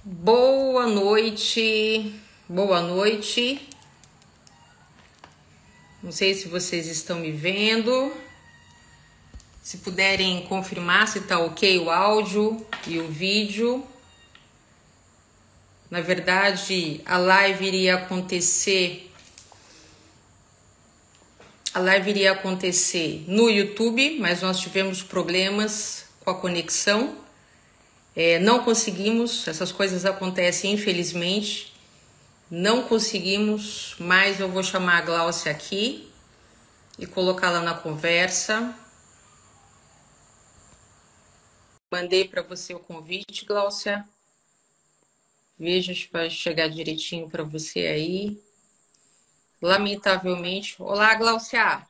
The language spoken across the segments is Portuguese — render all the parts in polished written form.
Boa noite, boa noite. Não sei se vocês estão me vendo. Se puderem confirmar se tá ok o áudio e o vídeo. Na verdade, a live iria acontecer no YouTube, mas nós tivemos problemas com a conexão. Não conseguimos, essas coisas acontecem infelizmente. Não conseguimos, mas eu vou chamar a Gláucia aqui e colocá-la na conversa. Mandei para você o convite, Gláucia. Veja se vai chegar direitinho para você aí. Lamentavelmente. Olá, Gláucia.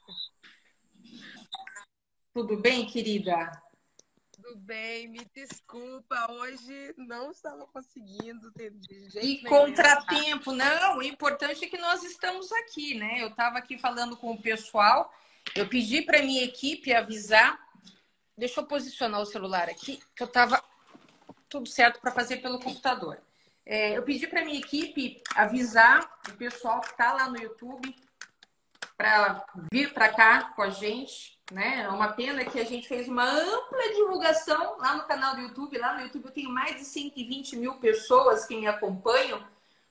Tudo bem, querida? Tudo bem, me desculpa, hoje não estava conseguindo ter de Que jeito nenhum entrar. contratempo. Não, o importante é que nós estamos aqui, né? Eu estava aqui falando com o pessoal. Eu pedi para minha equipe avisar. Deixa eu posicionar o celular aqui, que eu estava tudo certo para fazer pelo computador. Eu pedi para minha equipe avisar o pessoal que está lá no YouTube para vir para cá com a gente, né? É uma pena que a gente fez uma ampla divulgação lá no canal do YouTube. Lá no YouTube eu tenho mais de 120 mil pessoas que me acompanham.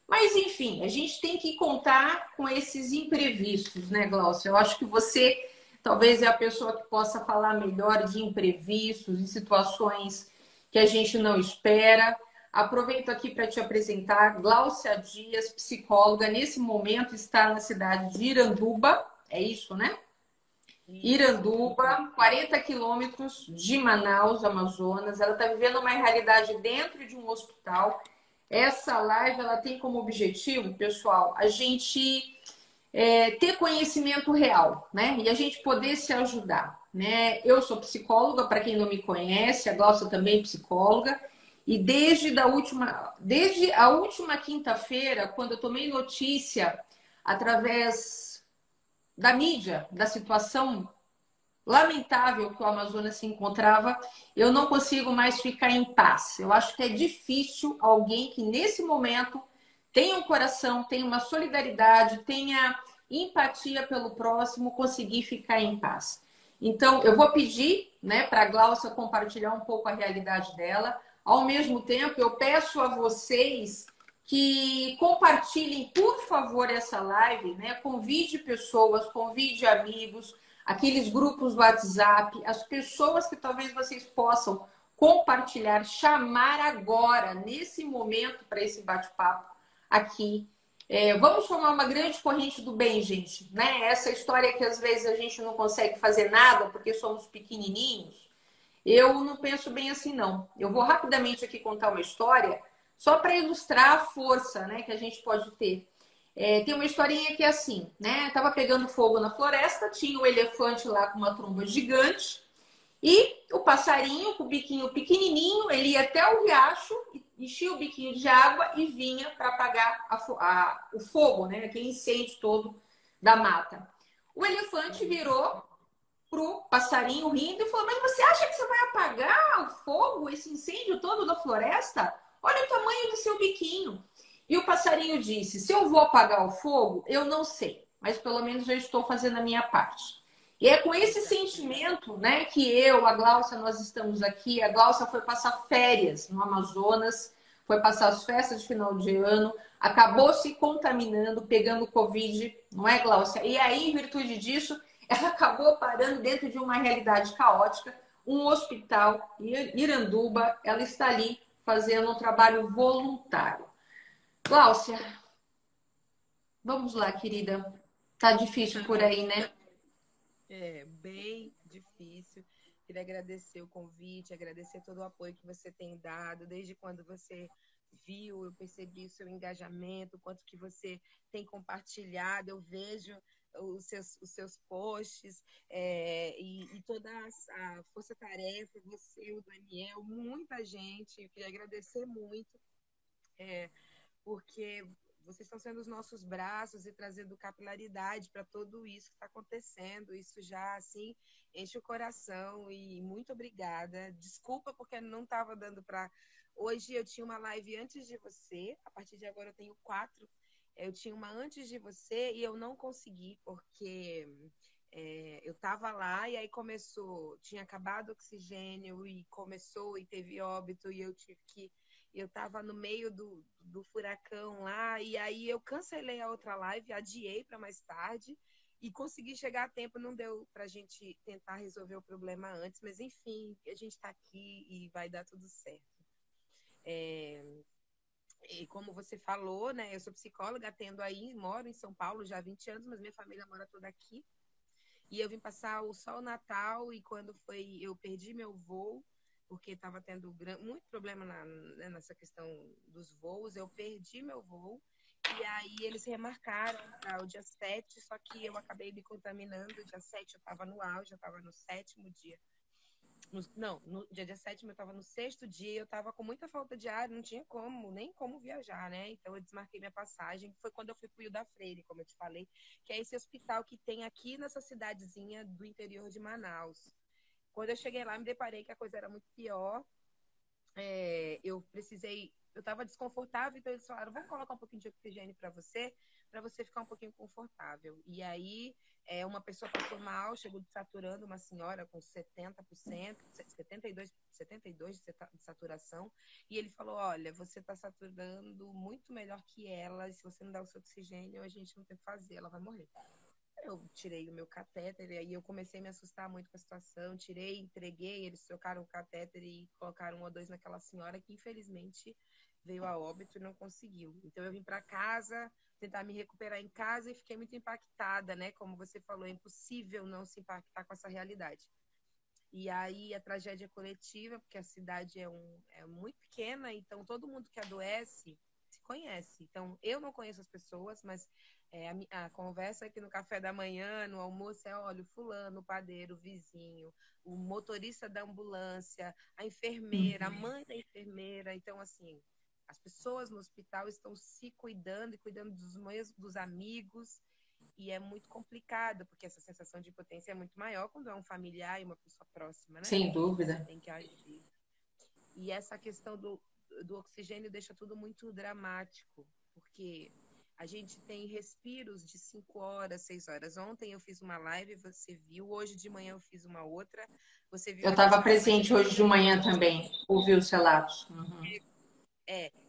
Mas, enfim, a gente tem que contar com esses imprevistos, né, Glaucia? Eu acho que você talvez é a pessoa que possa falar melhor de imprevistos, de situações que a gente não espera. Aproveito aqui para te apresentar Gláucia Dias, psicóloga. Nesse momento está na cidade de Iranduba, é isso, né? Isso. Iranduba, 40 quilômetros de Manaus, Amazonas. Ela está vivendo uma realidade dentro de um hospital. Essa live ela tem como objetivo, pessoal, a gente ter conhecimento real, né? E a gente poder se ajudar, né? Eu sou psicóloga, para quem não me conhece, a Glaucia também é psicóloga. E desde a última quinta-feira, quando eu tomei notícia através da mídia, da situação lamentável que o Amazonas se encontrava, eu não consigo mais ficar em paz. Eu acho que é difícil alguém que nesse momento tenha um coração, tenha uma solidariedade, tenha empatia pelo próximo, conseguir ficar em paz. Então, eu vou pedir, né, para a Gláucia compartilhar um pouco a realidade dela. Ao mesmo tempo, eu peço a vocês que compartilhem, por favor, essa live, né? Convide pessoas, convide amigos, aqueles grupos do WhatsApp, as pessoas que talvez vocês possam compartilhar, chamar agora, nesse momento, para esse bate-papo aqui. Vamos formar uma grande corrente do bem, gente, né? Essa história que às vezes a gente não consegue fazer nada porque somos pequenininhos, eu não penso bem assim, não. Eu vou rapidamente aqui contar uma história só para ilustrar a força, né, que a gente pode ter. Tem uma historinha que é assim, né? Tava pegando fogo na floresta, tinha um elefante lá com uma tromba gigante e o passarinho com o biquinho pequenininho, ele ia até o riacho, enchia o biquinho de água e vinha para apagar o fogo, né? Aquele incêndio todo da mata. O elefante virou pro passarinho rindo e falou: mas você acha que você vai apagar o fogo, esse incêndio todo da floresta? Olha o tamanho do seu biquinho. E o passarinho disse: se eu vou apagar o fogo, eu não sei, mas pelo menos eu estou fazendo a minha parte. E é com esse sentimento, né, que eu, a Gláucia, nós estamos aqui. A Gláucia foi passar férias no Amazonas, foi passar as festas de final de ano, acabou se contaminando, pegando Covid, não é, Gláucia? E aí, em virtude disso, ela acabou parando dentro de uma realidade caótica, um hospital em Iranduba. Ela está ali fazendo um trabalho voluntário. Gláucia, vamos lá, querida. Tá difícil por aí, né? É bem difícil. Queria agradecer o convite, agradecer todo o apoio que você tem dado. Desde quando você viu, eu percebi o seu engajamento, o quanto que você tem compartilhado. Eu vejo os seus posts e toda a força-tarefa, você, o Daniel, muita gente. Eu queria agradecer muito. Porque vocês estão sendo os nossos braços e trazendo capilaridade para tudo isso que está acontecendo. Isso já, assim, enche o coração e muito obrigada. Desculpa porque não estava dando para Hoje eu tinha uma live antes de você, a partir de agora eu tenho 4. Eu tinha uma antes de você e eu não consegui, porque eu tava lá e aí começou, tinha acabado o oxigênio e começou e teve óbito e eu tive que. Eu tava no meio do furacão lá e aí eu cancelei a outra live, adiei para mais tarde e consegui chegar a tempo. Não deu pra gente tentar resolver o problema antes, mas enfim, a gente tá aqui e vai dar tudo certo. E como você falou, né? Eu sou psicóloga, atendo aí, moro em São Paulo já há 20 anos, mas minha família mora toda aqui. E eu vim passar só o Natal e quando foi, eu perdi meu voo, porque estava tendo muito problema né, nessa questão dos voos, eu perdi meu voo. E aí eles remarcaram para o dia 7, só que eu acabei me contaminando. Dia 7 eu estava no auge, eu estava no 7º dia. No dia 7º eu estava no 6º dia, eu estava com muita falta de ar, não tinha como, nem como viajar, né? Então eu desmarquei minha passagem, foi quando eu fui pro Rio da Freire, como eu te falei, que é esse hospital que tem aqui nessa cidadezinha do interior de Manaus. Quando eu cheguei lá, me deparei que a coisa era muito pior. Eu estava desconfortável, então eles falaram, vamos colocar um pouquinho de oxigênio para você ficar um pouquinho confortável. E aí, uma pessoa passou mal, chegou saturando, uma senhora com 70%, 72 de saturação, e ele falou, olha, você está saturando muito melhor que ela, e se você não dá o seu oxigênio, a gente não tem o que fazer, ela vai morrer. Eu tirei o meu catéter e aí eu comecei a me assustar muito com a situação. Tirei, entreguei, eles trocaram o catéter e colocaram 1 ou 2 naquela senhora que infelizmente veio a óbito e não conseguiu. Então eu vim para casa, tentar me recuperar em casa e fiquei muito impactada, né? Como você falou, é impossível não se impactar com essa realidade. E aí a tragédia é coletiva, porque a cidade é muito pequena, então todo mundo que adoece se conhece. Então eu não conheço as pessoas, mas a conversa aqui no café da manhã, no almoço, olha, o fulano, o padeiro, o vizinho, o motorista da ambulância, a enfermeira, a mãe da enfermeira. Então, assim, as pessoas no hospital estão se cuidando e cuidando dos amigos. E é muito complicado, porque essa sensação de impotência é muito maior quando é um familiar e uma pessoa próxima, né? Sem Você dúvida. tem que agir. E essa questão do oxigênio deixa tudo muito dramático, porque a gente tem respiros de 5 horas, 6 horas. Ontem eu fiz uma live, você viu. Hoje de manhã eu fiz uma outra. Você viu Eu que a gente estava estava mais presente hoje de 30 manhã minutos. também, ouvi os relatos. Uhum.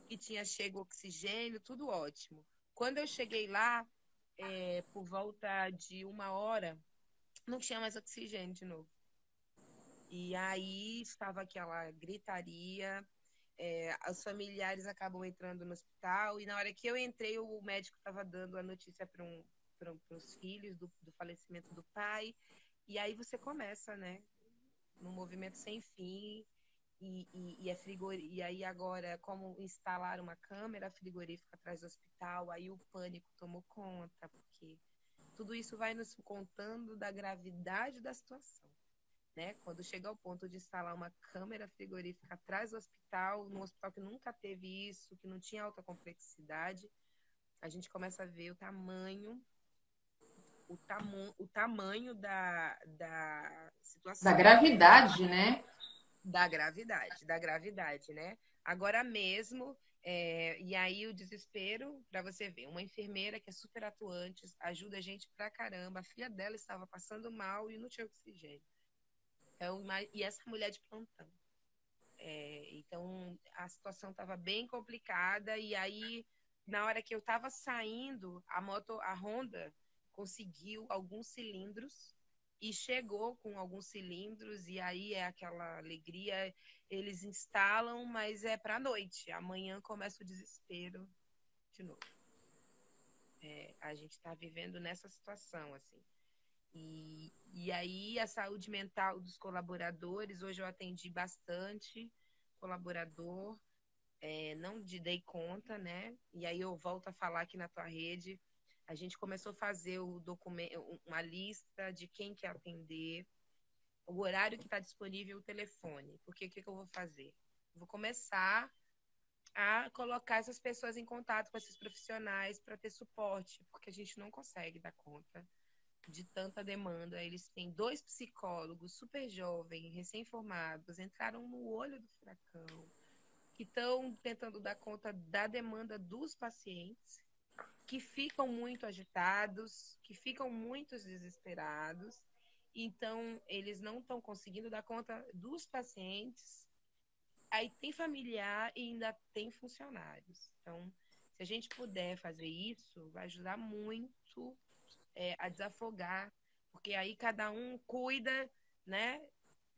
Que tinha chego oxigênio, tudo ótimo. Quando eu cheguei lá, por volta de 1 hora, não tinha mais oxigênio de novo. E aí estava aquela gritaria, os familiares acabam entrando no hospital, e na hora que eu entrei, o médico estava dando a notícia para os filhos do falecimento do pai, e aí você começa, né, num movimento sem fim, e aí agora, como instalar uma câmera frigorífica atrás do hospital, aí o pânico tomou conta, porque tudo isso vai nos contando da gravidade da situação. Né? Quando chega ao ponto de instalar uma câmera frigorífica atrás do hospital, num hospital que nunca teve isso, que não tinha alta complexidade, a gente começa a ver o tamanho da Da situação. gravidade, né? Da gravidade, né? Agora mesmo, e aí o desespero, para você ver, uma enfermeira que é super atuante, ajuda a gente pra caramba, a filha dela estava passando mal e não tinha oxigênio. Então, e essa mulher de plantão. Então, a situação estava bem complicada. E aí, na hora que eu estava saindo, a Honda conseguiu alguns cilindros e chegou com alguns cilindros. E aí é aquela alegria. Eles instalam, mas é para a noite. Amanhã começa o desespero de novo. A gente está vivendo nessa situação, assim. E aí a saúde mental dos colaboradores, hoje eu atendi bastante colaborador, não dei conta, né? E aí eu volto a falar aqui na tua rede, a gente começou a fazer uma lista de quem quer atender, o horário que está disponível, o telefone. Porque o que eu vou fazer? Vou começar a colocar essas pessoas em contato com esses profissionais para ter suporte, porque a gente não consegue dar conta de tanta demanda. Eles têm 2 psicólogos super jovens, recém-formados, entraram no olho do furacão. que estão tentando dar conta da demanda dos pacientes, que ficam muito agitados, que ficam muito desesperados. Então, eles não estão conseguindo dar conta dos pacientes. Aí tem familiar e ainda tem funcionários. Então, se a gente puder fazer isso, vai ajudar muito a desafogar, porque aí cada um cuida, né?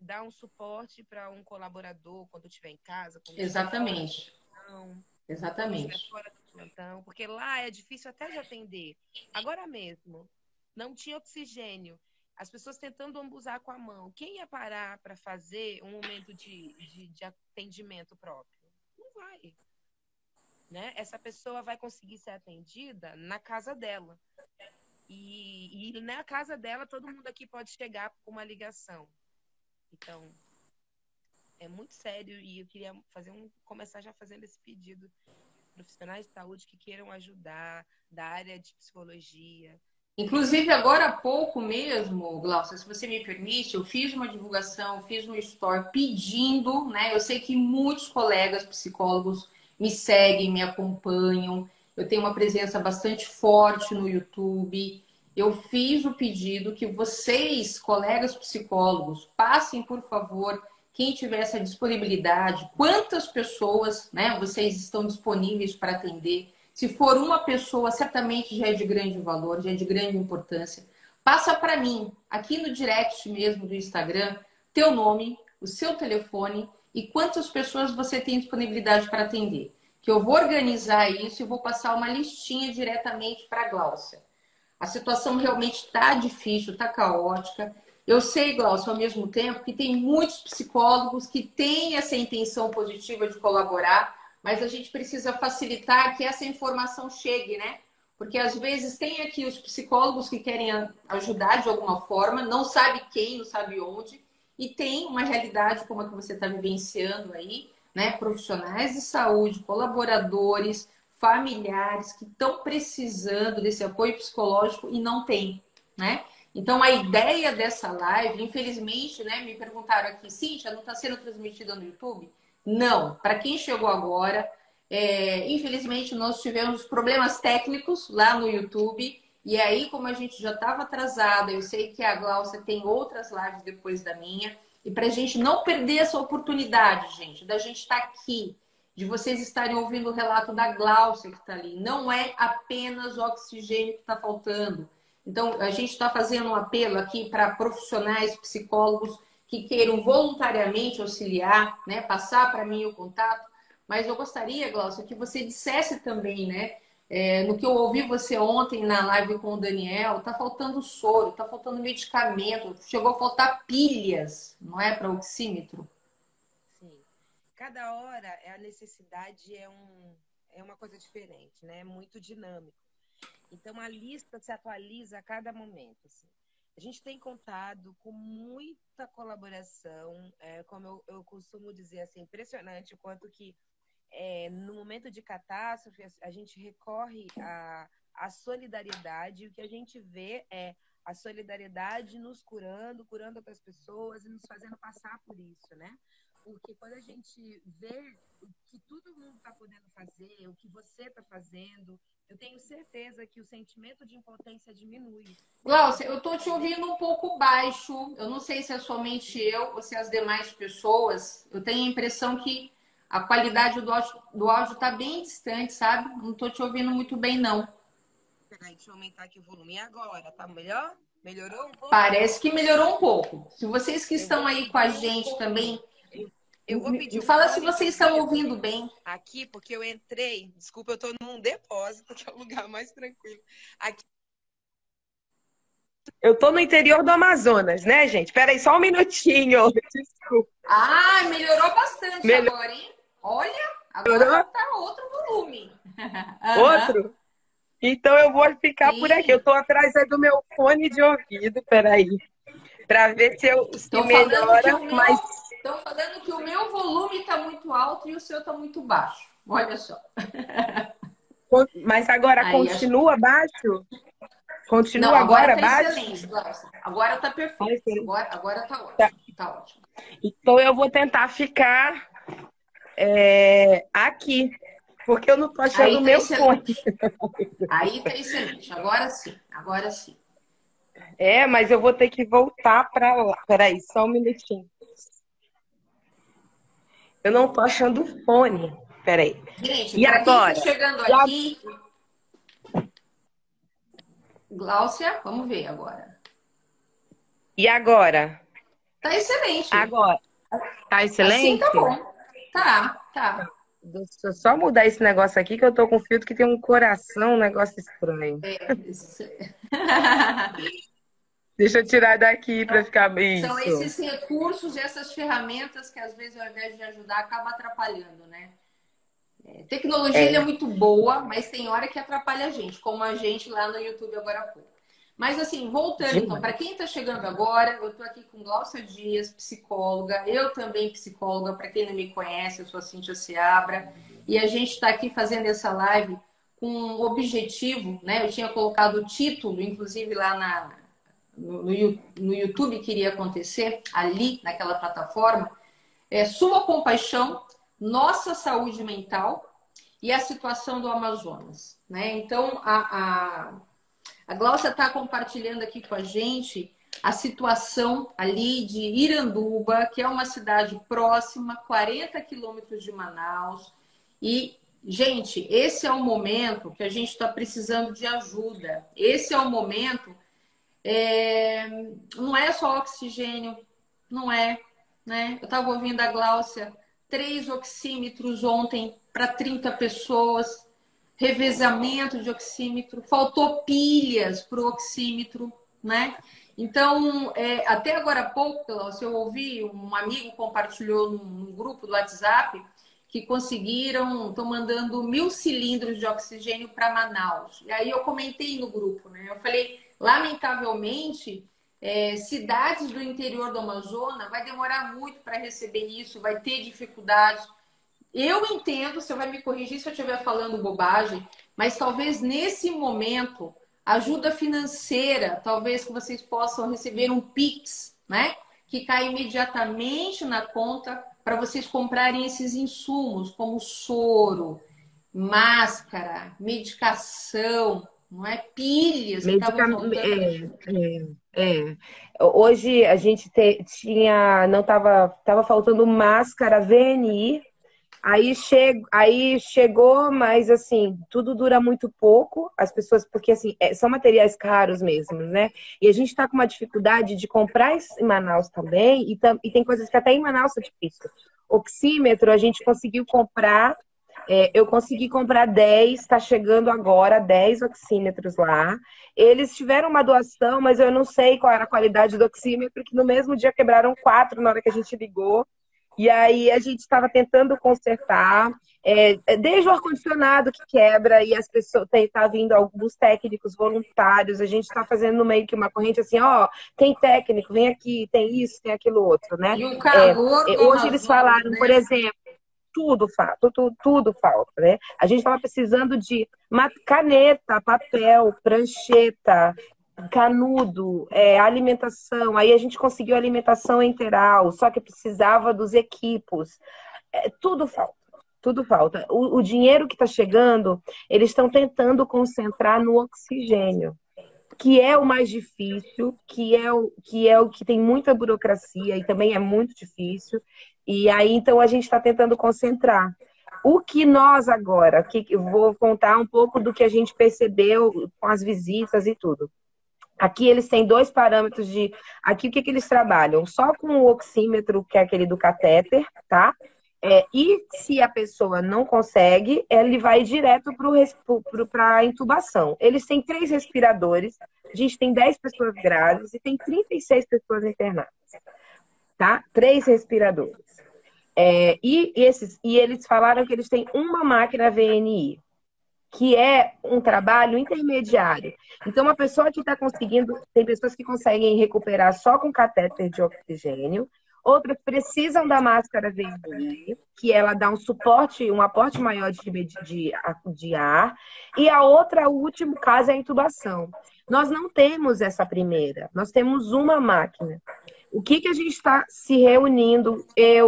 Dá um suporte para um colaborador quando estiver em casa, quando estiver fora do Exatamente. plantão, quando estiver Exatamente. fora do plantão, porque lá é difícil até de atender. Agora mesmo, não tinha oxigênio. As pessoas tentando ambusar com a mão. Quem ia parar para fazer um momento de atendimento próprio? Não vai. Né? Essa pessoa vai conseguir ser atendida na casa dela. E na casa dela, todo mundo aqui pode chegar com uma ligação. Então, é muito sério e eu queria começar já fazendo esse pedido. Profissionais de saúde que queiram ajudar, da área de psicologia. Inclusive, agora há pouco mesmo, Glaucia, se você me permite, eu fiz uma divulgação, fiz um story pedindo, né? Eu sei que muitos colegas psicólogos me seguem, me acompanham. Eu tenho uma presença bastante forte no YouTube. Eu fiz o pedido que vocês, colegas psicólogos, passem, por favor, quem tiver essa disponibilidade, quantas pessoas, né, vocês estão disponíveis para atender. Se for uma pessoa, certamente já é de grande valor, já é de grande importância. Passa para mim, aqui no direct mesmo do Instagram, teu nome, o seu telefone e quantas pessoas você tem disponibilidade para atender. Que eu vou organizar isso e vou passar uma listinha diretamente para a Gláucia. A situação realmente está difícil, está caótica. Eu sei, Glaucio, ao mesmo tempo, que tem muitos psicólogos que têm essa intenção positiva de colaborar, mas a gente precisa facilitar que essa informação chegue, né? Porque às vezes tem aqui os psicólogos que querem ajudar de alguma forma, não sabe quem, não sabe onde, e tem uma realidade como a que você está vivenciando aí, né? Profissionais de saúde, colaboradores, familiares que estão precisando desse apoio psicológico e não tem, né? Então, a ideia dessa live, infelizmente, né, me perguntaram aqui, Cíntia, não está sendo transmitida no YouTube? Não. Para quem chegou agora, infelizmente, nós tivemos problemas técnicos lá no YouTube. E aí, como a gente já estava atrasada, eu sei que a Gláucia tem outras lives depois da minha. E para a gente não perder essa oportunidade, gente, da gente estar aqui, de vocês estarem ouvindo o relato da Gláucia que está ali. Não é apenas o oxigênio que está faltando. Então, a gente está fazendo um apelo aqui para profissionais, psicólogos que queiram voluntariamente auxiliar, né? Passar para mim o contato. Mas eu gostaria, Glaucia, que você dissesse também, né? No que eu ouvi você ontem na live com o Daniel, está faltando soro, está faltando medicamento, chegou a faltar pilhas, não é, para oxímetro? Sim. Cada hora a necessidade é uma coisa diferente, né? É muito dinâmico. Então, a lista se atualiza a cada momento. Assim. A gente tem contado com muita colaboração, como eu costumo dizer, assim, impressionante o quanto que no momento de catástrofe a gente recorre à solidariedade, e o que a gente vê é a solidariedade nos curando, curando outras pessoas e nos fazendo passar por isso, né? Porque quando a gente vê o que todo mundo está podendo fazer, o que você está fazendo, eu tenho certeza que o sentimento de impotência diminui. Glaucia, eu estou te ouvindo um pouco baixo. Eu não sei se é somente eu ou se as demais pessoas. Eu tenho a impressão que a qualidade do áudio está bem distante, sabe? Não estou te ouvindo muito bem, não. Peraí, deixa eu aumentar aqui o volume. E agora? Tá melhor? Melhorou um pouco? Parece que melhorou um pouco. Se vocês que estão aí com a gente também, eu vou pedir me fala se fone de vocês estão ouvido ouvindo bem. aqui, porque eu entrei. Desculpa, eu tô num depósito, que é o lugar mais tranquilo. Aqui. Eu tô no interior do Amazonas, né, gente? Peraí, só um minutinho. Desculpa. Ah, melhorou bastante agora, hein? Olha, agora tá outro volume. Outro? Então eu vou ficar por aqui. Eu tô atrás do meu fone de ouvido, peraí. Para ver se melhora, mas... Estão falando que o meu volume está muito alto e o seu está muito baixo. Olha só. Mas agora aí, continua baixo? Continua. Não, agora tá baixo? Excelente, agora está perfeito. Agora tá ótimo. Tá ótimo. Então eu vou tentar ficar aqui, porque eu não tô achando Aí o tá meu fone. excelente. Aí tá excelente. Agora sim, agora sim. Mas eu vou ter que voltar para lá. Peraí, só um minutinho. Eu não tô achando o fone. Peraí. Gente, E para quem está agora? chegando E, a- aqui, Gláucia, vamos ver agora. e agora? Tá excelente. Agora. Tá Assim tá excelente? bom. Tá, tá. Deixa eu só mudar esse negócio aqui, que eu tô com filtro que tem um coração, um negócio estranho. Deixa eu tirar daqui para ficar São isso. esses recursos, essas ferramentas que às vezes, ao invés de ajudar, acaba atrapalhando, né? Tecnologia ela é É, muito boa, mas tem hora que atrapalha a gente, como a gente lá no YouTube agora há pouco. Mas assim, voltando então, para demais. quem está chegando agora, eu estou aqui com Gláucia Dias, psicóloga, eu também psicóloga, para quem não me conhece, eu sou a Cíntia Seabra, e a gente está aqui fazendo essa live com um objetivo, né? Eu tinha colocado o título, inclusive lá no YouTube que iria acontecer, ali naquela plataforma, Sua Compaixão, Nossa Saúde Mental e a situação do Amazonas. Né? Então, a Glaucia está compartilhando aqui com a gente a situação ali de Iranduba, que é uma cidade próxima, 40 quilômetros de Manaus. E, gente, esse é o momento que a gente está precisando de ajuda. Esse é o momento, não é só oxigênio, não é, né? Eu estava ouvindo a Gláucia, 3 oxímetros ontem para 30 pessoas, revezamento de oxímetro, faltou pilhas para o oxímetro, né? Então, até agora há pouco, Gláucia, eu ouvi, um amigo compartilhou num grupo do WhatsApp que conseguiram, estão mandando 1.000 cilindros de oxigênio para Manaus. E aí eu comentei no grupo, né? Eu falei, lamentavelmente, cidades do interior do Amazonas vai demorar muito para receber isso, vai ter dificuldades. Eu entendo, você vai me corrigir se eu estiver falando bobagem, mas talvez nesse momento, ajuda financeira, talvez que vocês possam receber um Pix, né? Que cai imediatamente na conta para vocês comprarem esses insumos, como soro, máscara, medicação, não é? Pilhas que estavam faltando. Hoje a gente tinha, não tava faltando máscara VNI. Aí chegou, mas assim, tudo dura muito pouco, as pessoas, porque assim, são materiais caros mesmo, né? E a gente está com uma dificuldade de comprar isso em Manaus também, e tem coisas que até em Manaus é difícil. Oxímetro, a gente conseguiu comprar, eu consegui comprar 10, está chegando agora 10 oxímetros lá. Eles tiveram uma doação, mas eu não sei qual era a qualidade do oxímetro, que no mesmo dia quebraram 4 na hora que a gente ligou. E aí a gente estava tentando consertar, desde o ar-condicionado que quebra e as pessoas tá vindo alguns técnicos voluntários, a gente está fazendo meio que uma corrente assim, ó, tem técnico, vem aqui, tem isso, tem aquilo outro, né? E o calor do Hoje eles Amazonas, falaram, por né? exemplo, tudo falta, né? A gente estava precisando de caneta, papel, prancheta, canudo, alimentação. Aí a gente conseguiu alimentação integral, só que precisava dos equipos. Tudo falta. Tudo falta. O dinheiro que está chegando, eles estão tentando concentrar no oxigênio, que é o mais difícil, que é o que tem muita burocracia e também é muito difícil. E aí, então, a gente está tentando concentrar. O que nós agora, eu vou contar um pouco do que a gente percebeu com as visitas e tudo. Aqui eles têm 2 parâmetros de. Aqui o que eles trabalham? Só com o oxímetro, que é aquele do catéter, tá? E se a pessoa não consegue, ele vai direto para a intubação. Eles têm 3 respiradores, a gente tem 10 pessoas graves e tem 36 pessoas internadas, tá? 3 respiradores. E eles falaram que eles têm uma máquina VNI, que é um trabalho intermediário. Então, uma pessoa que está conseguindo, tem pessoas que conseguem recuperar só com catéter de oxigênio, outras precisam da máscara VNI, que ela dá um aporte maior de ar, e a outra, o último caso, é a intubação. Nós não temos essa primeira, nós temos uma máquina. O que a gente está se reunindo,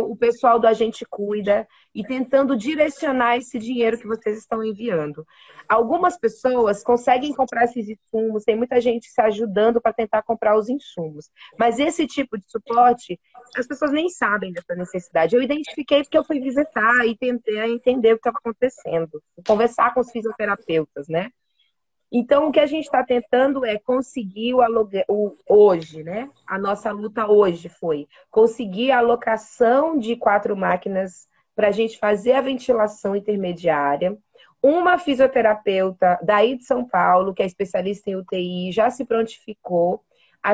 o pessoal do Agente Cuida, e tentando direcionar esse dinheiro que vocês estão enviando. Algumas pessoas conseguem comprar esses insumos, tem muita gente se ajudando para tentar comprar os insumos. Mas esse tipo de suporte, as pessoas nem sabem dessa necessidade. Eu identifiquei porque eu fui visitar e tentei entender o que estava acontecendo, conversar com os fisioterapeutas, né? Então, o que a gente está tentando é conseguir o aluguel hoje, né? A nossa luta hoje foi conseguir a alocação de 4 máquinas para a gente fazer a ventilação intermediária. Uma fisioterapeuta daí de São Paulo, que é especialista em UTI, já se prontificou a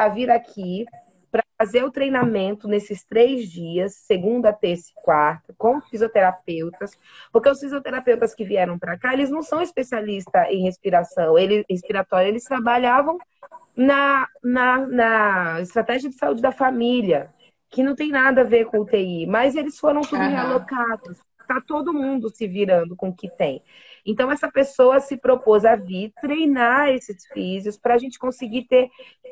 vir aqui para fazer o treinamento nesses 3 dias, segunda, terça e quarta, com fisioterapeutas, porque os fisioterapeutas que vieram para cá, eles não são especialistas em respiratória, eles trabalhavam na estratégia de saúde da família, que não tem nada a ver com UTI, mas eles foram tudo realocados. Está todo mundo se virando com o que tem. Então, essa pessoa se propôs a vir treinar esses físios para a gente conseguir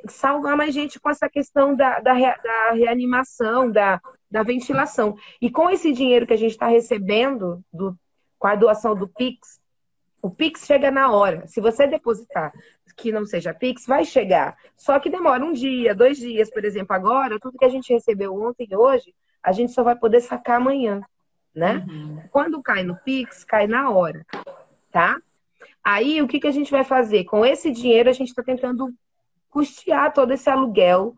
salvar mais gente com essa questão da reanimação, da ventilação. E com esse dinheiro que a gente está recebendo com a doação do Pix, o Pix chega na hora. Se você depositar que não seja Pix, vai chegar. Só que demora 1 dia, 2 dias, por exemplo. Agora, tudo que a gente recebeu ontem e hoje, a gente só vai poder sacar amanhã, né? Quando cai no Pix, cai na hora, tá? Aí, o que a gente vai fazer? Com esse dinheiro, a gente está tentando custear todo esse aluguel,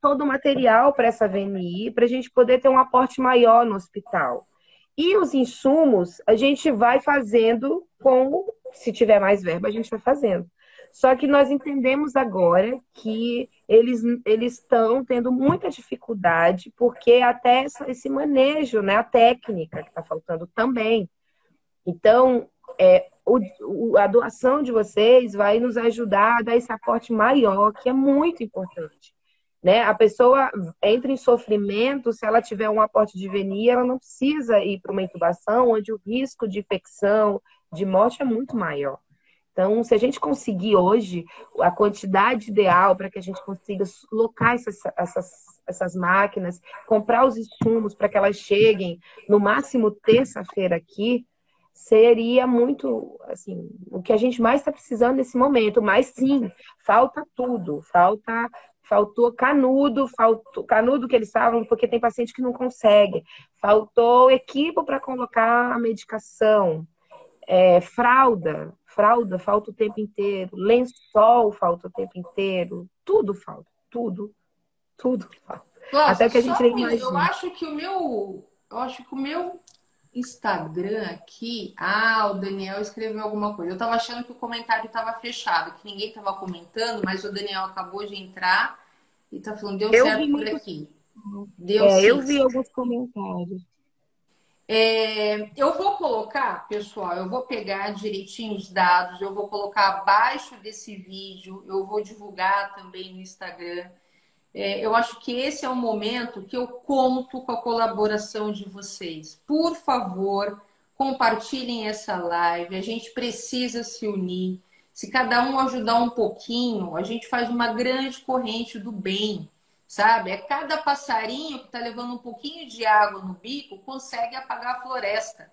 todo o material para essa VNI, para a gente poder ter um aporte maior no hospital. E os insumos, a gente vai fazendo se tiver mais verba, a gente vai fazendo. Só que nós entendemos agora que eles estão tendo muita dificuldade, porque até esse manejo, né, a técnica que está faltando também. Então, a doação de vocês vai nos ajudar a dar esse aporte maior, que é muito importante. Né? A pessoa entra em sofrimento se ela tiver um aporte de VNI, ela não precisa ir para uma intubação, onde o risco de infecção, de morte é muito maior. Então, se a gente conseguir hoje a quantidade ideal para que a gente consiga locar essas máquinas, comprar os insumos para que elas cheguem no máximo terça-feira aqui, seria muito, assim, o que a gente mais está precisando nesse momento. Mas sim, falta tudo, faltou canudo que eles estavam, porque tem paciente que não consegue. Faltou equipe para colocar a medicação. Fralda falta o tempo inteiro. Lençol falta o tempo inteiro. Tudo falta. Tudo falta. Nossa, até que a gente nem imagina. Eu acho que o meu Instagram aqui... o Daniel escreveu alguma coisa. Eu tava achando que o comentário tava fechado, que ninguém tava comentando, mas o Daniel acabou de entrar e tá falando, deu certo por aqui. Deu sim. Eu vi alguns comentários. Eu vou colocar, pessoal, eu vou pegar direitinho os dados, eu vou colocar abaixo desse vídeo, eu vou divulgar também no Instagram. Eu acho que esse é o momento que eu conto com a colaboração de vocês. Por favor, compartilhem essa live. A gente precisa se unir. Se cada um ajudar um pouquinho, a gente faz uma grande corrente do bem, sabe? Cada passarinho que está levando um pouquinho de água no bico consegue apagar a floresta.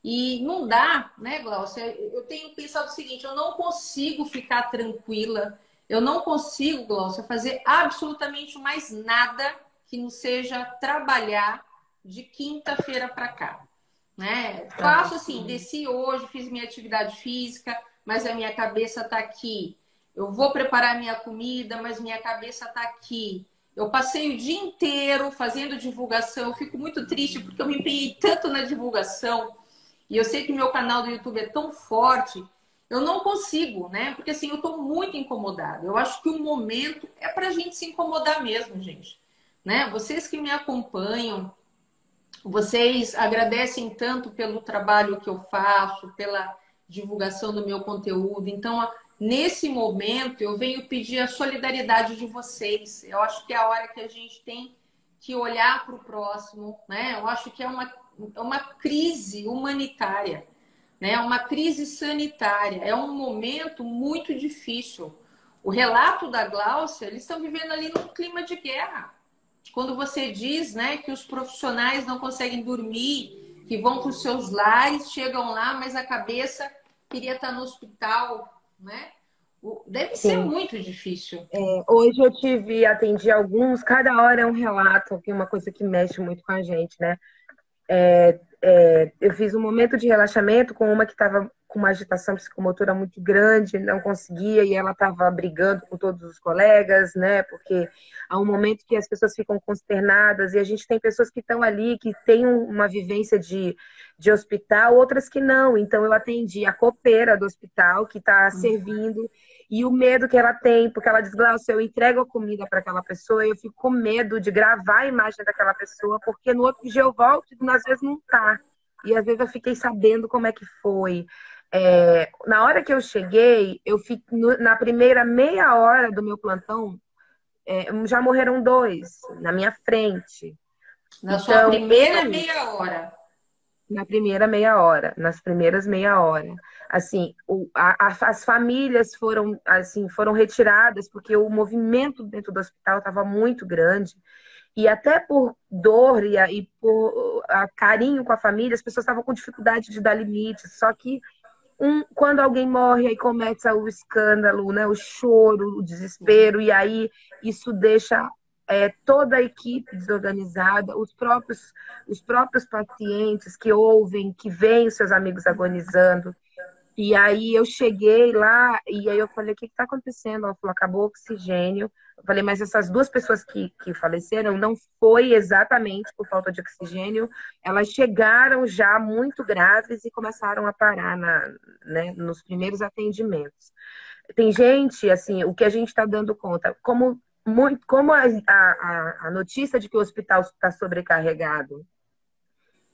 E não dá, né, Glaucia? Eu tenho pensado o seguinte, eu não consigo ficar tranquila. Eu não consigo, Glaucia, fazer absolutamente mais nada que não seja trabalhar de quinta-feira para cá. Né? Faço assim, desci hoje, fiz minha atividade física, mas a minha cabeça está aqui. Eu vou preparar minha comida, mas minha cabeça está aqui. Eu passei o dia inteiro fazendo divulgação. Eu fico muito triste porque eu me empenhei tanto na divulgação. E eu sei que meu canal do YouTube é tão forte. Eu não consigo, né? Porque assim, eu estou muito incomodada. Eu acho que o momento é para a gente se incomodar mesmo, gente. Né? Vocês que me acompanham, vocês agradecem tanto pelo trabalho que eu faço, pela divulgação do meu conteúdo. Então, nesse momento, eu venho pedir a solidariedade de vocês. Eu acho que é a hora que a gente tem que olhar para o próximo, né? Eu acho que é uma crise humanitária. Né? Uma crise sanitária, é um momento muito difícil. O relato da Gláucia, eles estão vivendo ali num clima de guerra. Quando você diz, né, que os profissionais não conseguem dormir, que vão para os seus lares, chegam lá, mas a cabeça queria estar no hospital, né? Deve ser Sim. muito difícil. Hoje atendi alguns, cada hora é um relato, que é uma coisa que mexe muito com a gente, né? Eu fiz um momento de relaxamento com uma que estava com uma agitação psicomotora muito grande, não conseguia, e ela estava brigando com todos os colegas, né? Porque há um momento que as pessoas ficam consternadas, e a gente tem pessoas que estão ali, que têm uma vivência de hospital, outras que não. Então, eu atendi a copeira do hospital, que está servindo, e o medo que ela tem, porque ela diz, Glaucia, eu entrego a comida para aquela pessoa, e eu fico com medo de gravar a imagem daquela pessoa, porque no outro dia eu volto e às vezes não tá. E às vezes eu fiquei sabendo como é que foi. Na hora que eu cheguei, na primeira meia hora do meu plantão, já morreram 2 na minha frente. Na sua Então, primeira meia hora. na primeira meia hora, nas primeiras meia hora. Assim, as famílias foram, assim, foram retiradas porque o movimento dentro do hospital estava muito grande. E até por dor e por carinho com a família, as pessoas estavam com dificuldade de dar limite. Só que quando alguém morre, aí começa o escândalo, né? O choro, o desespero, e aí isso deixa toda a equipe desorganizada, os próprios pacientes que ouvem, que veem os seus amigos agonizando. E aí eu cheguei lá e aí eu falei, o que está acontecendo? Ela falou, acabou o oxigênio. Eu falei, mas essas 2 pessoas que faleceram não foi exatamente por falta de oxigênio. Elas chegaram já muito graves e começaram a parar né, nos primeiros atendimentos. Tem gente, assim, o que a gente está dando conta, como a notícia de que o hospital está sobrecarregado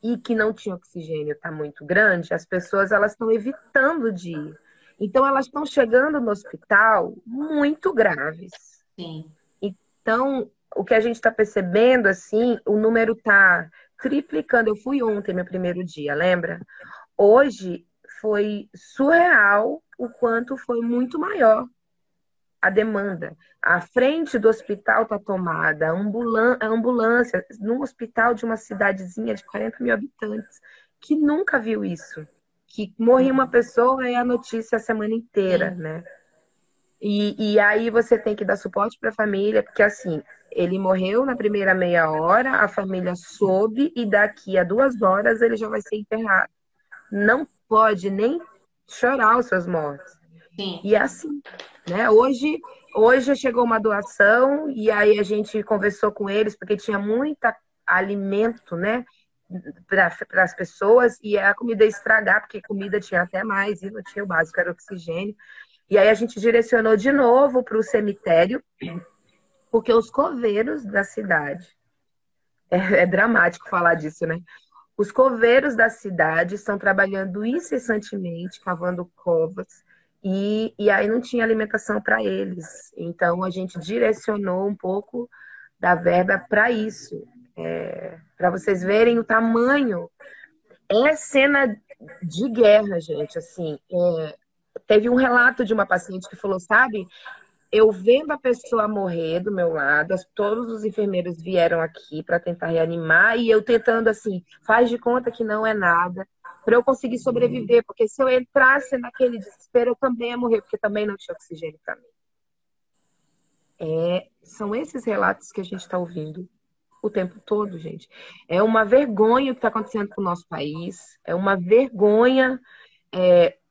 e que não tinha oxigênio está muito grande, as pessoas elas estão evitando de ir. Então elas estão chegando no hospital muito graves. Sim. Então o que a gente está percebendo assim, o número está triplicando. Eu fui ontem, meu primeiro dia, lembra? Hoje foi surreal o quanto foi muito maior a demanda. A frente do hospital está tomada, a ambulância, num hospital de uma cidadezinha de 40 mil habitantes, que nunca viu isso. Que morria uma pessoa e a notícia a semana inteira, Sim. né? E aí você tem que dar suporte para a família, porque assim, ele morreu na primeira meia hora, a família soube, e daqui a 2 horas ele já vai ser enterrado. Não pode nem chorar os seus mortos. Sim. E é assim, né? Hoje chegou uma doação e aí a gente conversou com eles porque tinha muito alimento, né? Para as pessoas e a comida ia estragar, porque comida tinha até mais e não tinha o básico, era oxigênio. E aí a gente direcionou de novo para o cemitério, porque os coveiros da cidade, é dramático falar disso, né? Os coveiros da cidade estão trabalhando incessantemente, cavando covas, e aí não tinha alimentação para eles. Então a gente direcionou um pouco da verba para isso, para vocês verem o tamanho. É cena de guerra, gente. Assim, teve um relato de uma paciente que falou, sabe? Eu vendo a pessoa morrer do meu lado, todos os enfermeiros vieram aqui para tentar reanimar e eu tentando assim, faz de conta que não é nada, para eu conseguir sobreviver, porque se eu entrasse naquele desespero, eu também ia morrer, porque também não tinha oxigênio para mim. São esses relatos que a gente está ouvindo o tempo todo, gente. É uma vergonha o que está acontecendo com o nosso país, é uma vergonha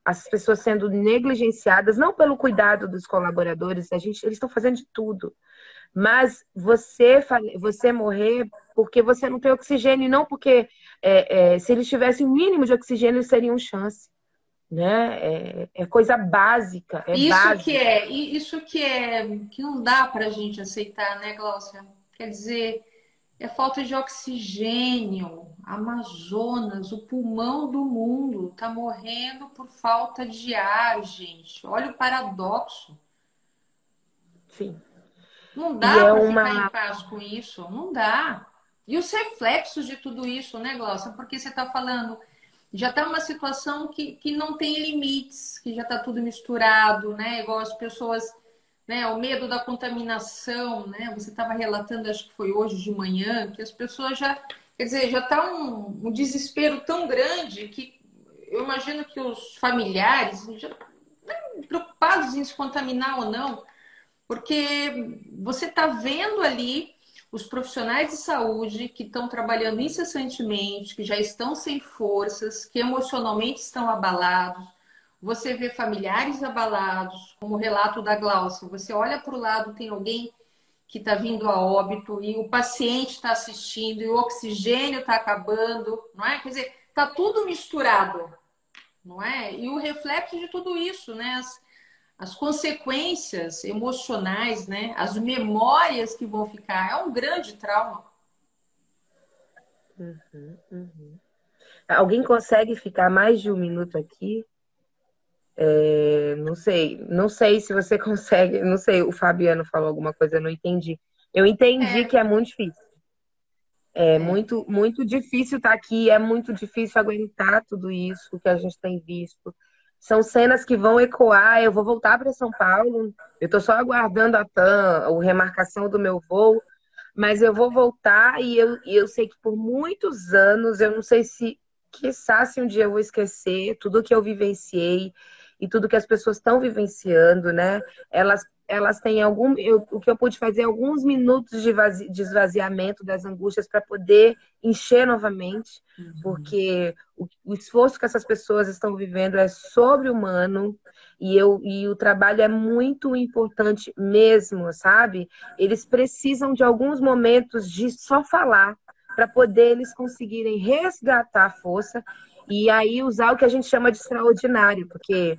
as pessoas sendo negligenciadas, não pelo cuidado dos colaboradores, eles estão fazendo de tudo. Mas você morrer porque você não tem oxigênio, e não porque se eles tivessem o mínimo de oxigênio, eles teriam chance. Né? É coisa básica, é básico. Que não dá para a gente aceitar, né, Glaucia? Quer dizer, é falta de oxigênio. Amazonas, o pulmão do mundo, está morrendo por falta de ar, gente. Olha o paradoxo. Sim. Não E dá é para ficar em uma. paz com isso, não dá. E os reflexos de tudo isso, né, Glaucia? Porque você está falando, já está uma situação que não tem limites, que já está tudo misturado, né? Igual as pessoas né? O medo da contaminação, né? Você estava relatando, acho que foi hoje de manhã, que as pessoas já, quer dizer, já está um desespero tão grande que eu imagino que os familiares já estão preocupados em se contaminar ou não, porque você está vendo ali os profissionais de saúde que estão trabalhando incessantemente, que já estão sem forças, que emocionalmente estão abalados. Você vê familiares abalados, como o relato da Glaucia. Você olha para o lado, tem alguém que está vindo a óbito e o paciente está assistindo e o oxigênio está acabando, não é? Quer dizer, está tudo misturado, não é? E o reflexo de tudo isso, né? As consequências emocionais, né? As memórias que vão ficar. É um grande trauma. Uhum, uhum. Alguém consegue ficar mais de um minuto aqui? Não sei, não sei se você consegue, não sei, o Fabiano falou alguma coisa, eu não entendi. Eu entendi É, que é muito difícil. É é. muito, muito difícil estar aqui, é muito difícil aguentar tudo isso que a gente tem visto. São cenas que vão ecoar. Eu vou voltar para São Paulo. Eu estou só aguardando a TAM, a remarcação do meu voo, mas eu vou voltar e eu sei que por muitos anos, eu não sei se, quiçá, se um dia eu vou esquecer tudo que eu vivenciei e tudo que as pessoas estão vivenciando, né? Elas têm o que eu pude fazer, alguns minutos de esvaziamento das angústias para poder encher novamente, porque o esforço que essas pessoas estão vivendo é sobre-humano e o trabalho é muito importante mesmo, sabe? Eles precisam de alguns momentos de só falar para poder eles conseguirem resgatar a força e aí usar o que a gente chama de extraordinário, porque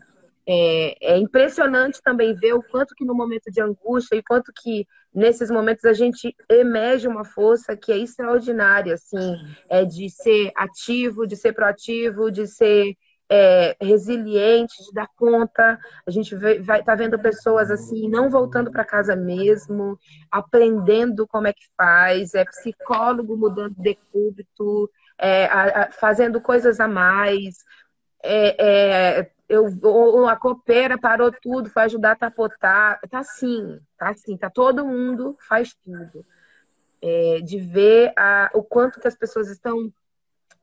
é impressionante também ver o quanto que no momento de angústia e quanto que nesses momentos a gente emerge uma força que é extraordinária, assim, de ser ativo, de ser proativo, de ser resiliente, de dar conta. A gente vai tá vendo pessoas assim não voltando para casa mesmo, aprendendo como é que faz, psicólogo mudando de decúbito, fazendo coisas a mais. A copeira parou tudo, foi ajudar a tapotar. Tá assim, tá todo mundo faz tudo. De ver o quanto que as pessoas estão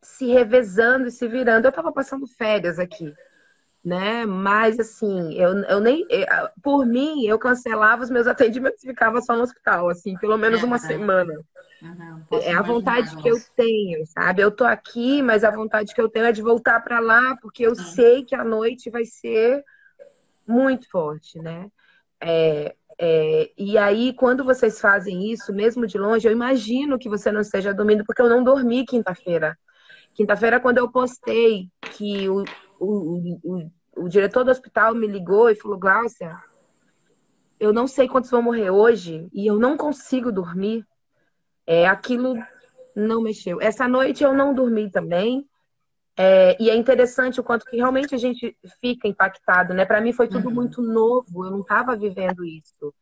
se revezando e se virando. Eu estava passando férias aqui, né? Mas assim, eu nem, por mim, eu cancelava os meus atendimentos e ficava só no hospital, assim, pelo menos uma semana. Posso É a imaginar, vontade que eu Glaucia. tenho, sabe? Eu tô aqui, mas a vontade que eu tenho é de voltar para lá, porque eu sei que a noite vai ser muito forte, né? E aí, quando vocês fazem isso, mesmo de longe, eu imagino que você não esteja dormindo, porque eu não dormi quinta-feira. Quinta-feira, quando eu postei que o diretor do hospital me ligou e falou: Gláucia, eu não sei quantos vão morrer hoje e eu não consigo dormir. Aquilo não mexeu. Essa noite eu não dormi também. E é interessante o quanto que realmente a gente fica impactado, né? Para mim foi tudo muito novo, eu não estava vivendo isso.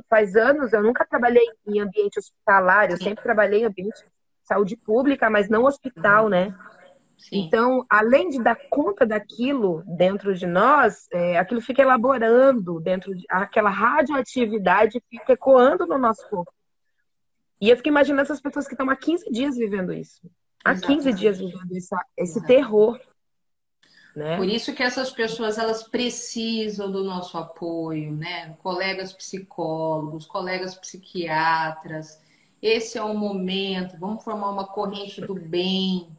Faz anos eu nunca trabalhei em ambiente hospitalar, eu Sim, sempre trabalhei em ambiente de saúde pública, mas não hospital, né? sim. Então, além de dar conta daquilo dentro de nós, aquilo fica elaborando aquela radioatividade fica ecoando no nosso corpo. E eu fico imaginando essas pessoas que estão há 15 dias vivendo isso. Há 15 dias Exatamente. vivendo esse Exatamente. terror, Por né? isso que essas pessoas elas precisam do nosso apoio, né? Colegas psicólogos, colegas psiquiatras. Esse é o momento. Vamos formar uma corrente do bem.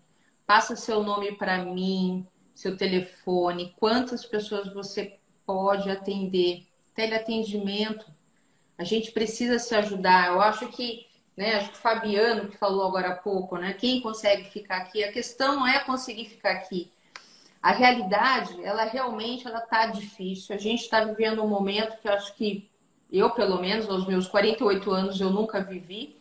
Passa seu nome para mim, seu telefone, quantas pessoas você pode atender. Teleatendimento. A gente precisa se ajudar. Eu acho que, né, acho que o Fabiano que falou agora há pouco, né? Quem consegue ficar aqui? A questão não é conseguir ficar aqui. A realidade, ela realmente ela tá difícil. A gente está vivendo um momento que eu acho que eu, pelo menos, aos meus 48 anos, eu nunca vivi.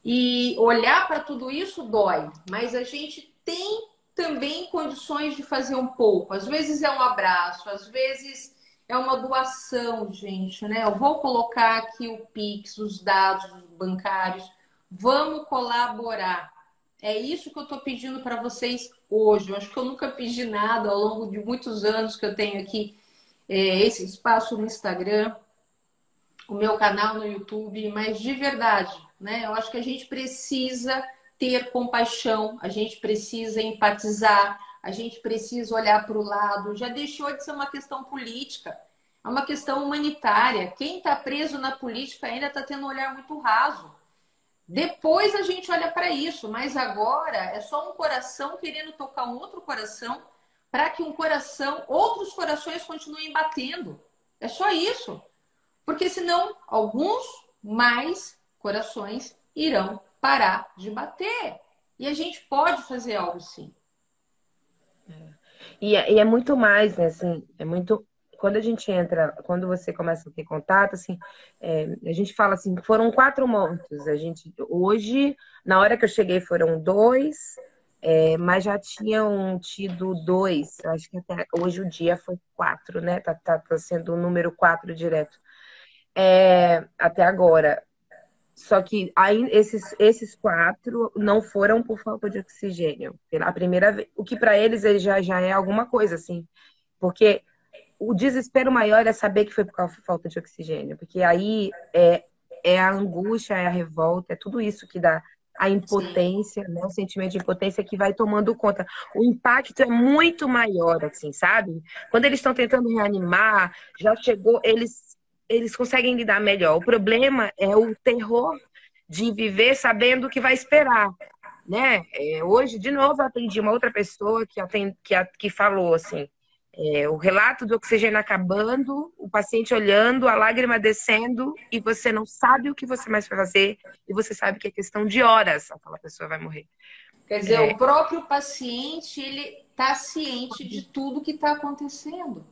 E olhar para tudo isso dói, mas a gente tem também condições de fazer um pouco. Às vezes é um abraço, às vezes é uma doação, gente, né? Eu vou colocar aqui o Pix, os dados bancários. Vamos colaborar. É isso que eu estou pedindo para vocês hoje. Eu acho que eu nunca pedi nada ao longo de muitos anos que eu tenho aqui esse espaço no Instagram. o meu canal no YouTube, mas de verdade, né? Eu acho que a gente precisa ter compaixão, a gente precisa empatizar, a gente precisa olhar para o lado. Já deixou de ser uma questão política, é uma questão humanitária. Quem está preso na política ainda está tendo um olhar muito raso. Depois a gente olha para isso, mas agora é só um coração querendo tocar um outro coração para que um coração, outros corações continuem batendo. É só isso. Porque senão alguns mais corações irão parar de bater. E a gente pode fazer algo sim. E é muito mais, né? Assim, é muito. Quando a gente entra, quando você começa a ter contato, assim, a gente fala assim, foram 4 mortos. A gente, hoje, na hora que eu cheguei, foram 2, mas já tinham tido 2. Acho que até hoje o dia foi 4, né? Tá sendo o número 4 direto. Até agora. Só que aí, esses 4 não foram por falta de oxigênio. Pela primeira vez. O que para eles já é alguma coisa, assim. Porque o desespero maior é saber que foi por causa da falta de oxigênio. Porque aí é a angústia, é a revolta, é tudo isso que dá a Sim. impotência, né? O sentimento de impotência que vai tomando conta. O impacto é muito maior, assim, sabe? Quando eles estão tentando reanimar, já chegou, eles conseguem lidar melhor. O problema é o terror de viver sabendo o que vai esperar, né? Hoje, de novo, eu atendi uma outra pessoa que falou assim, o relato do oxigênio acabando, o paciente olhando, a lágrima descendo, e você não sabe o que você mais vai fazer, e você sabe que é questão de horas aquela pessoa vai morrer. Quer dizer, o próprio paciente, ele está ciente de tudo que está acontecendo.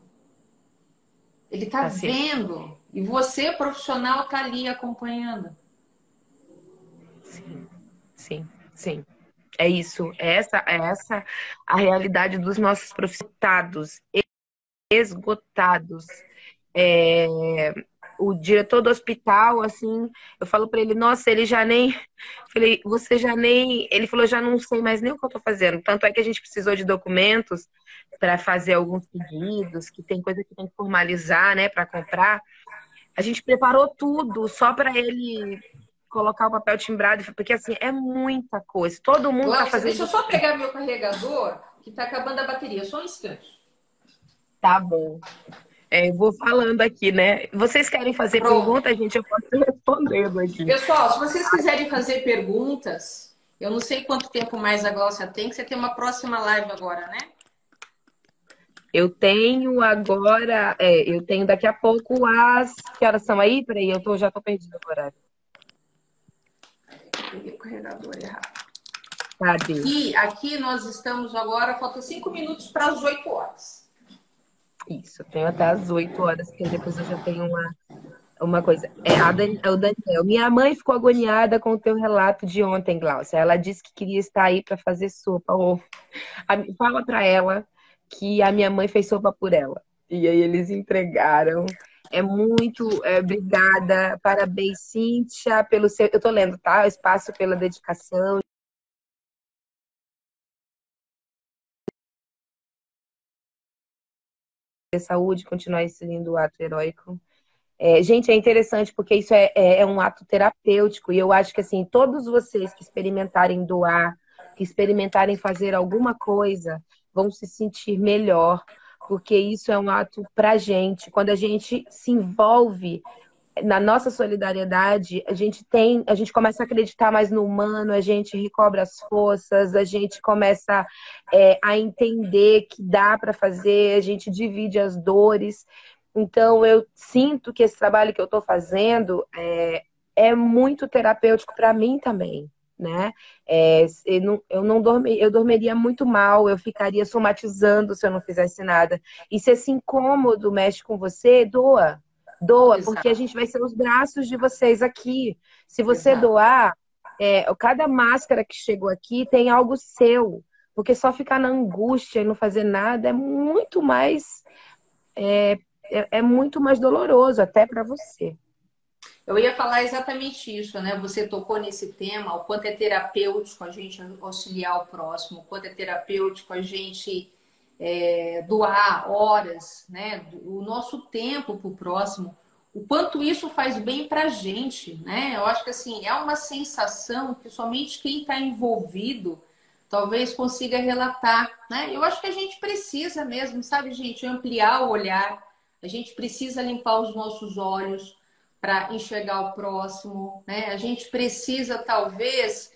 Ele está Tá certo. vendo. E você, profissional, está ali acompanhando. Sim, sim, sim. É isso. É essa a realidade dos nossos profissionais esgotados. É, o diretor do hospital, assim, eu falo para ele, nossa, ele já nem. Falei, você já nem. Ele falou, já não sei mais nem o que eu tô fazendo. Tanto é que a gente precisou de documentos para fazer alguns pedidos, que tem coisa que tem que formalizar, né, para comprar. A gente preparou tudo só para ele colocar o papel timbrado, porque assim, é muita coisa. Todo mundo tá Glaucia, fazendo deixa eu isso. só pegar meu carregador, que está acabando a bateria. Só um instante. Tá bom. Eu vou falando aqui, né? Vocês querem fazer Pronto. pergunta, gente? Eu posso ir respondendo aqui. Pessoal, se vocês quiserem fazer perguntas, eu não sei quanto tempo mais a Glaucia tem, que você tem uma próxima live agora, né? Eu tenho agora, eu tenho daqui a pouco que horas são aí? Peraí, já tô perdida no horário. Peguei o carregador errado. Cadê? Aqui nós estamos agora, falta 5 minutos para as 8 horas. Isso, eu tenho até as 8 horas, porque depois eu já tenho uma coisa. O Daniel, minha mãe ficou agoniada com o teu relato de ontem, Glaucia. Ela disse que queria estar aí para fazer sopa. Fala para ela que a minha mãe fez sopa por ela. E aí eles entregaram. Obrigada, parabéns, Cíntia, pelo seu. Eu tô lendo, tá? O espaço pela dedicação. Ter saúde, continuar seguindo o ato heróico. Gente, é interessante porque isso é um ato terapêutico e eu acho que assim, todos vocês que experimentarem doar, que experimentarem fazer alguma coisa, vão se sentir melhor, porque isso é um ato pra gente. Quando a gente se envolve na nossa solidariedade, a gente começa a acreditar mais no humano, a gente recobra as forças, a gente começa a entender que dá para fazer, a gente divide as dores. Então, eu sinto que esse trabalho que eu estou fazendo é muito terapêutico para mim também, né? Eu dormiria muito mal, eu ficaria somatizando se eu não fizesse nada. E se esse incômodo mexe com você, doa. Doa, porque a Exato, gente vai ser os braços de vocês aqui. Se você exato. doar, cada máscara que chegou aqui tem algo seu. Porque só ficar na angústia e não fazer nada é muito mais doloroso, até para você. Eu ia falar exatamente isso, né? Você tocou nesse tema, o quanto é terapêutico a gente auxiliar o próximo, o quanto é terapêutico a gente doar horas, né? O nosso tempo para o próximo, o quanto isso faz bem para a gente, né? Eu acho que assim, é uma sensação que somente quem está envolvido talvez consiga relatar, né? Eu acho que a gente precisa mesmo, sabe, gente, ampliar o olhar, a gente precisa limpar os nossos olhos para enxergar o próximo, né? A gente precisa, talvez,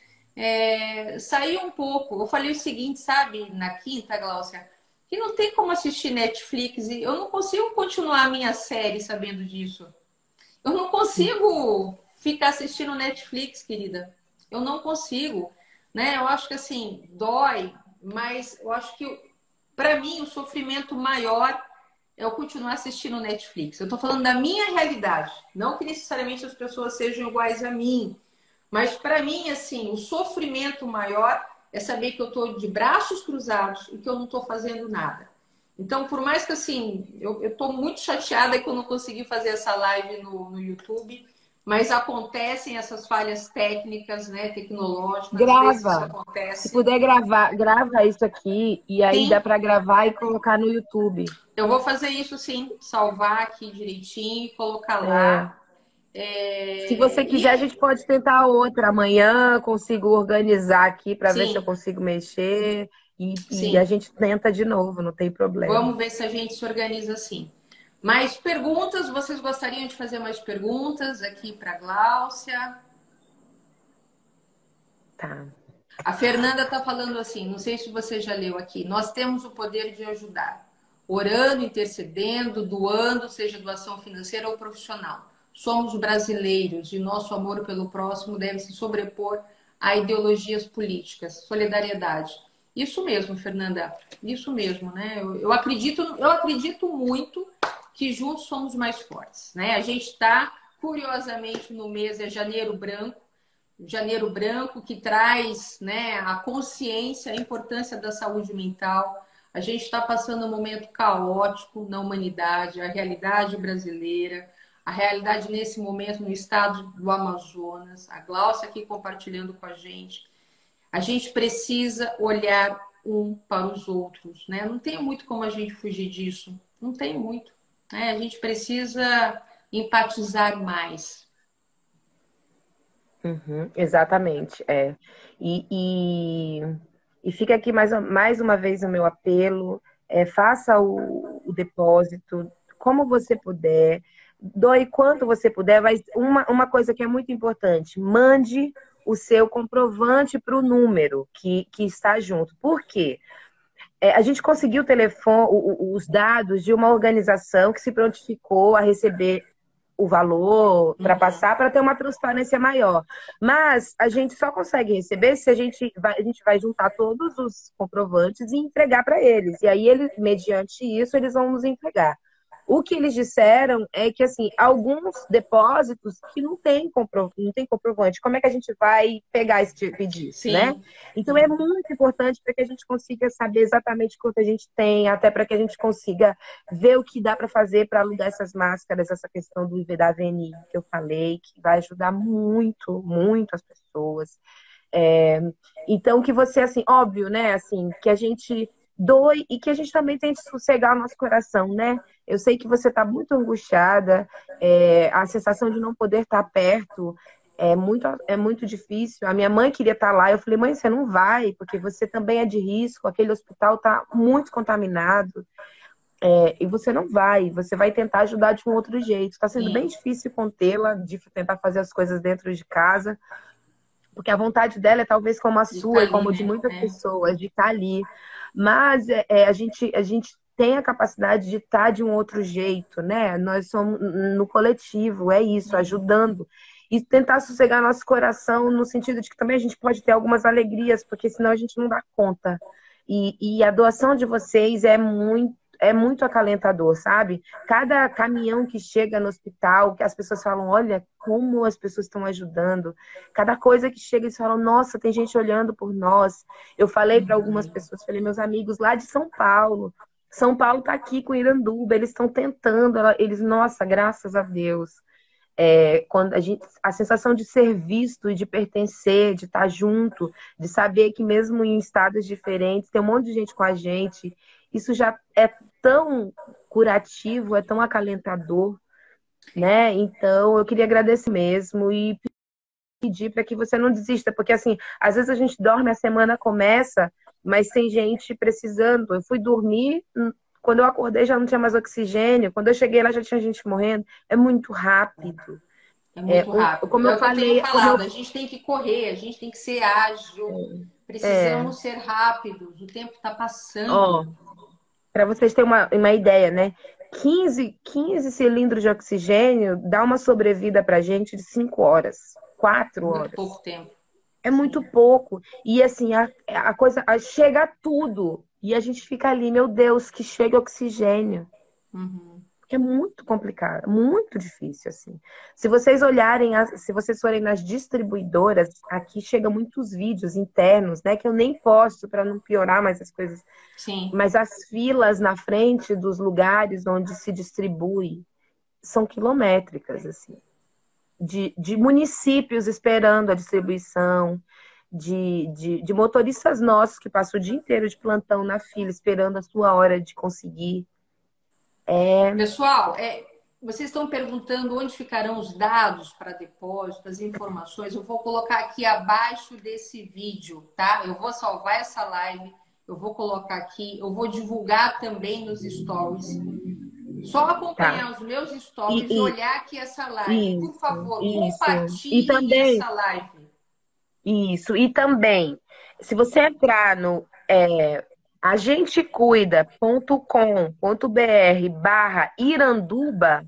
sair um pouco. Eu falei o seguinte, sabe, na quinta, Gláucia, que não tem como assistir Netflix e eu não consigo continuar a minha série sabendo disso. Eu não consigo ficar assistindo Netflix, querida. Eu não consigo, né? Eu acho que assim, dói, mas eu acho que para mim o sofrimento maior é eu continuar assistindo Netflix. Eu tô falando da minha realidade, não que necessariamente as pessoas sejam iguais a mim, mas para mim assim, o sofrimento maior é saber que eu tô de braços cruzados e que eu não tô fazendo nada. Então, por mais que assim, eu estou muito chateada que eu não consegui fazer essa live no YouTube, mas acontecem essas falhas técnicas, né, tecnológicas, às vezes isso Grava. Se acontece. puder gravar, grava isso aqui e aí dá Sim, para gravar e colocar no YouTube. eu vou fazer isso sim, salvar aqui direitinho e colocar É, lá. se você quiser, a E gente pode tentar outra amanhã. Consigo organizar aqui para ver se eu sim, consigo mexer e a sim, gente tenta de novo, não tem problema. vamos ver se a gente se organiza assim. Mais perguntas? Vocês gostariam de fazer mais perguntas aqui para Gláucia? Tá. A Fernanda está falando assim, não sei se você já leu aqui. Nós temos o poder de ajudar, orando, intercedendo, doando, seja doação financeira ou profissional. Somos brasileiros e nosso amor pelo próximo deve se sobrepor a ideologias políticas. Solidariedade. Isso mesmo, Fernanda. Isso mesmo, né? Eu acredito muito que juntos somos mais fortes, né? A gente está, curiosamente, no mês é Janeiro Branco. Janeiro Branco, que traz, né, a consciência, a importância da saúde mental. A gente está passando um momento caótico na humanidade, a realidade brasileira, a realidade nesse momento no estado do Amazonas, a Glaucia aqui compartilhando com a gente. A gente precisa olhar um para os outros, né? Não tem muito como a gente fugir disso, não tem muito, né? A gente precisa empatizar mais. Uhum, exatamente, é. E, e, e fica aqui mais uma vez o meu apelo, faça o depósito como você puder, doe quanto você puder, mas uma coisa que é muito importante, mande o seu comprovante para o número que está junto. Por quê? A gente conseguiu o telefone, os dados de uma organização que se prontificou a receber o valor para Uhum. passar para ter uma transparência maior. Mas a gente só consegue receber se a gente vai juntar todos os comprovantes e entregar para eles. E aí, eles, mediante isso, eles vão nos entregar. O que eles disseram é que, assim, alguns depósitos que não tem comprovante, como é que a gente vai pegar esse tipo disso, né? Sim, Então, é muito importante para que a gente consiga saber exatamente quanto a gente tem, até para que a gente consiga ver o que dá para fazer para alugar essas máscaras, essa questão do IV da VNI que eu falei, que vai ajudar muito, muito as pessoas. É, então, que você, assim, óbvio, né, assim, que a gente doe e que a gente também tente sossegar o nosso coração, né? Eu sei que você está muito angustiada, a sensação de não poder estar perto é muito difícil. A minha mãe queria estar lá, eu falei, mãe, você não vai, porque você também é de risco, aquele hospital está muito contaminado. E você não vai, você vai tentar ajudar de um outro jeito. Está sendo bem sim. difícil contê-la, de tentar fazer as coisas dentro de casa, porque a vontade dela é talvez como a De estar sua e ali, como de né? muitas É. pessoas, de estar ali. Mas a gente tem a capacidade de estar de um outro jeito, né? Nós somos no coletivo, é isso, ajudando. E tentar sossegar nosso coração no sentido de que também a gente pode ter algumas alegrias, porque senão a gente não dá conta. E a doação de vocês é muito acalentador, sabe? Cada caminhão que chega no hospital, que as pessoas falam, olha como as pessoas estão ajudando. Cada coisa que chega, eles falam, nossa, tem gente olhando por nós. Eu falei para algumas pessoas, falei, meus amigos lá de São Paulo. São Paulo está aqui com Iranduba, eles estão tentando, eles, nossa, graças a Deus. Quando a sensação de ser visto e de pertencer, de estar junto, de saber que mesmo em estados diferentes tem um monte de gente com a gente, isso já é tão curativo, é tão acalentador. né? Então, eu queria agradecer mesmo e pedir para que você não desista, porque assim, às vezes a gente dorme, a semana começa, mas tem gente precisando. Eu fui dormir, quando eu acordei já não tinha mais oxigênio, quando eu cheguei lá já tinha gente morrendo. É muito rápido. É muito rápido. Como É eu o que eu tenho falei, falado. A gente tem que correr, a gente tem que ser ágil. é, Precisamos ser rápidos. O tempo está ó, passando. para vocês terem uma ideia, né? 15 cilindros de oxigênio dá uma sobrevida para gente de 5 horas, 4 Muito horas. pouco tempo. É muito pouco. E assim, a coisa chega a tudo. E a gente fica ali, meu Deus, que chega oxigênio. Uhum. É muito complicado, muito difícil, assim. Se vocês olharem, se vocês forem nas distribuidoras, aqui chegam muitos vídeos internos, né? Que eu nem posto para não piorar mais as coisas. Sim. Mas as filas na frente dos lugares onde se distribui são quilométricas, assim. De municípios esperando a distribuição, de motoristas nossos que passam o dia inteiro de plantão na fila, esperando a sua hora de conseguir. Pessoal, vocês estão perguntando onde ficarão os dados para depósito, as informações. Eu vou colocar aqui abaixo desse vídeo, tá? Eu vou salvar essa live, eu vou colocar aqui, eu vou divulgar também nos stories. Só Tá. acompanhar os meus stories e E, olhar aqui essa live. Por isso, favor, isso. E compartilhem também, essa live. isso. E também, se você entrar no agentecuida.com.br/Iranduba,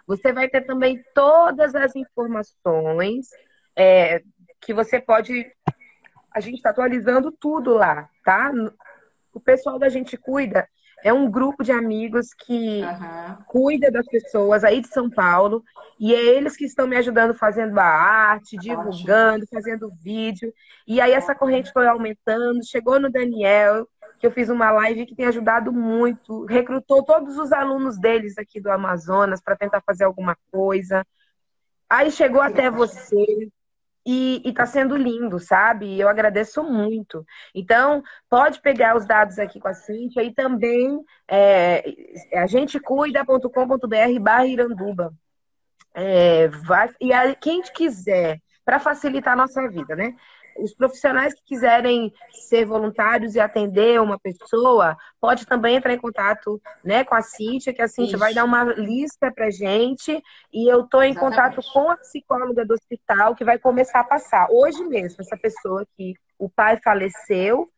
você vai ter também todas as informações é, que você pode. A gente está atualizando tudo lá, tá? O pessoal da Gente Cuida é um grupo de amigos que Aham. cuida das pessoas aí de São Paulo e é eles que estão me ajudando fazendo a arte, Ótimo. divulgando, fazendo vídeo. E aí essa corrente foi aumentando, chegou no Daniel, que eu fiz uma live que tem ajudado muito, recrutou todos os alunos deles aqui do Amazonas para tentar fazer alguma coisa. Aí chegou Que até ótimo. você, e tá sendo lindo, sabe? E eu agradeço muito. Então, pode pegar os dados aqui com a Cíntia e também agentecuida.com.br/Iranduba. E aí, quem quiser, para facilitar a nossa vida, né? Os profissionais que quiserem ser voluntários e atender uma pessoa, pode também entrar em contato, né, com a Cíntia, que a Cíntia vai dar Isso, uma lista para gente. E eu estou em contato exatamente. com a psicóloga do hospital, que vai começar a passar. Hoje mesmo, essa pessoa que o pai faleceu,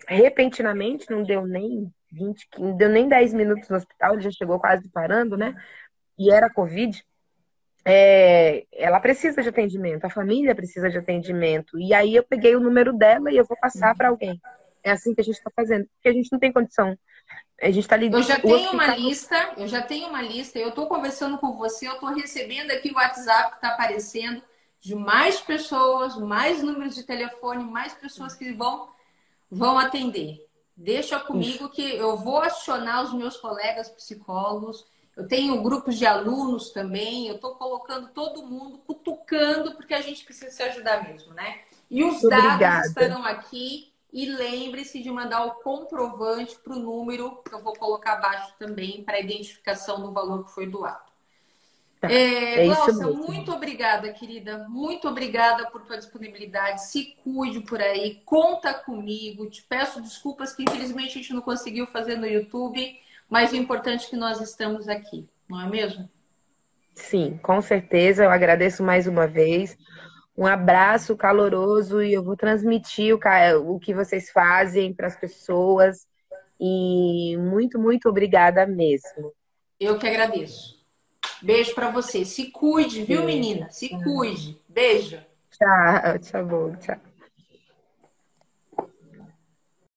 repentinamente, não deu nem 20, não deu nem 10 minutos no hospital, ele já chegou quase parando, né? E era Covid. Ela precisa de atendimento, a família precisa de atendimento. E aí eu peguei o número dela e eu vou passar para alguém. É assim que a gente está fazendo, porque a gente não tem condição. A gente está ali, Eu já o tenho uma hospital. lista, eu já tenho uma lista, eu estou conversando com você, eu estou recebendo aqui o WhatsApp que está aparecendo de mais pessoas, mais números de telefone, mais pessoas que vão atender. Deixa Isso, comigo que eu vou acionar os meus colegas psicólogos. Eu tenho grupos de alunos também. Eu estou colocando todo mundo, cutucando, porque a gente precisa se ajudar mesmo, né? E os muito dados obrigada. estarão aqui. E lembre-se de mandar o comprovante para o número que eu vou colocar abaixo também para identificação do valor que foi doado. Tá, é isso Glaucia, mesmo. muito obrigada, querida. Muito obrigada por tua disponibilidade. Se cuide por aí, conta comigo. Te peço desculpas que infelizmente a gente não conseguiu fazer no YouTube, mas o importante é que nós estamos aqui, não é mesmo? Sim, com certeza. Eu agradeço mais uma vez. Um abraço caloroso e eu vou transmitir o que vocês fazem para as pessoas. E muito, muito obrigada mesmo. Eu que agradeço. Beijo para você. Se cuide, viu, Beijo. menina? Se cuide. Beijo. Tchau, tchau, bom, tchau.